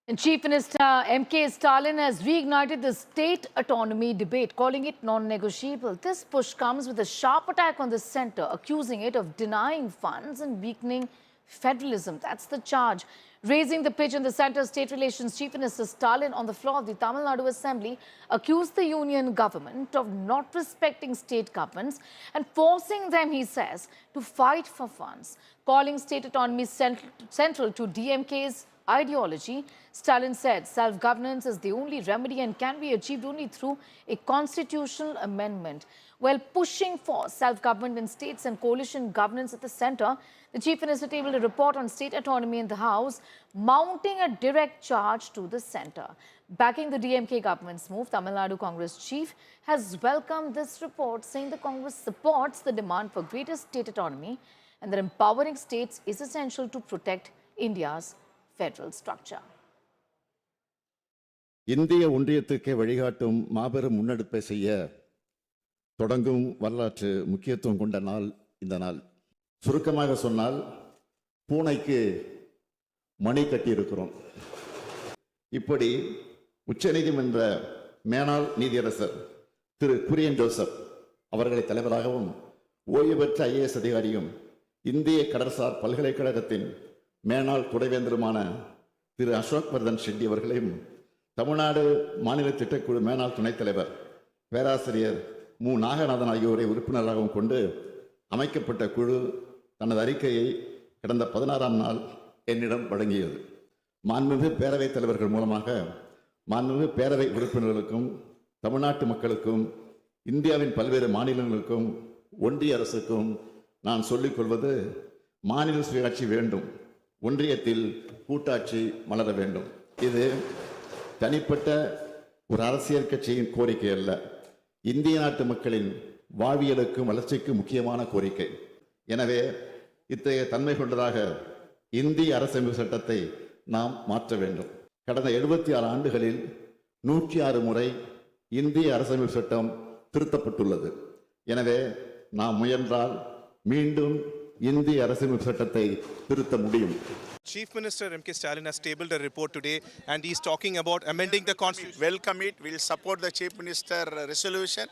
And Chief Minister M.K. Stalin has reignited the state autonomy debate, calling it non-negotiable. This push comes with a sharp attack on the centre, accusing it of denying funds and weakening federalism. That's the charge. Raising the pitch in the centre, State Relations Chief Minister Stalin on the floor of the Tamil Nadu Assembly accused the union government of not respecting state governments and forcing them, he says, to fight for funds. Calling state autonomy central to DMK's ideology, Stalin said self-governance is the only remedy and can be achieved only through a constitutional amendment. While pushing for self-government in states and coalition governance at the centre, the Chief Minister tabled a report on state autonomy in the House, mounting a direct charge to the centre. Backing the DMK government's move, Tamil Nadu Congress chief has welcomed this report, saying the Congress supports the demand for greater state autonomy and that empowering states is essential to protect India's federal structure. இந்திய ஒன்றியத்துக்கு வழிகாட்டும் மாபெரும் முன்னெடுப்பை செய்ய தொடங்கும் வரலாற்று முக்கியத்துவம் கொண்ட நாள் இந்த நாள். சுருக்கமாக சொன்னால் பூனைக்கு மணி கட்டியிருக்கிறோம். இப்படி உச்சநீதிமன்ற மேனாள் நீதியரசர் திரு குரியன் ஜோசப் அவர்களை தலைவராகவும் ஓய்வு பெற்ற IAS அதிகாரியும் இந்திய கடற்சார் பல்கலைக்கழகத்தின் மேனாள் துணைவேந்தருமான திரு அசோக் வர்தன் ஷெட்டி அவர்களையும் தமிழ்நாடு மாநில திட்டக்குழு மேனாள் துணைத் தலைவர் பேராசிரியர் மு. நாகநாதன் ஆகியோரை உறுப்பினராகவும் கொண்டு அமைக்கப்பட்ட குழு தனது அறிக்கையை கடந்த 16ஆம் நாள் என்னிடம் வழங்கியது. மாண்புமிகு பேரவைத் தலைவர்கள் மூலமாக மாண்புமிகு பேரவை உறுப்பினர்களுக்கும் தமிழ்நாட்டு மக்களுக்கும் இந்தியாவின் பல்வேறு மாநிலங்களுக்கும் ஒன்றிய அரசுக்கும் நான் சொல்லிக் கொள்வது, மாநில சுயாட்சி வேண்டும், ஒன்றியத்தில் கூட்டாட்சி மலர வேண்டும். இது தனிப்பட்ட ஒரு அரசியல் கட்சியின் கோரிக்கை அல்ல, இந்திய நாட்டு மக்களின் வாழ்வியலுக்கும் வளர்ச்சிக்கும் முக்கியமான கோரிக்கை. எனவே இத்தகைய தன்மை கொண்டதாக இந்திய அரசமைப்பு சட்டத்தை நாம் மாற்ற வேண்டும். கடந்த 76 ஆண்டுகளில் 106 முறை இந்திய அரசமைப்பு சட்டம் திருத்தப்பட்டுள்ளது. எனவே நாம் முயன்றால் மீண்டும் இந்திய அரசமைப்பு சட்டத்தை திருத்த முடியும். Chief Minister M.K. Stalin has tabled a report today and he's talking about amending the constitution. Welcome it. We'll support the Chief Minister resolution.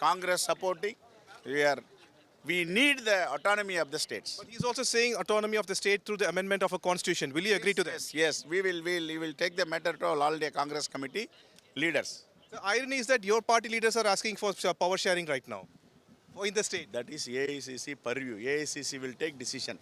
Congress supporting. We need the autonomy of the states. But he's also saying autonomy of the state through the amendment of a constitution. Will you agree to this? Yes, we will take the matter to all the Congress committee leaders. The irony is that your party leaders are asking for power sharing right now in the state. That is AICC purview. AICC will take decision.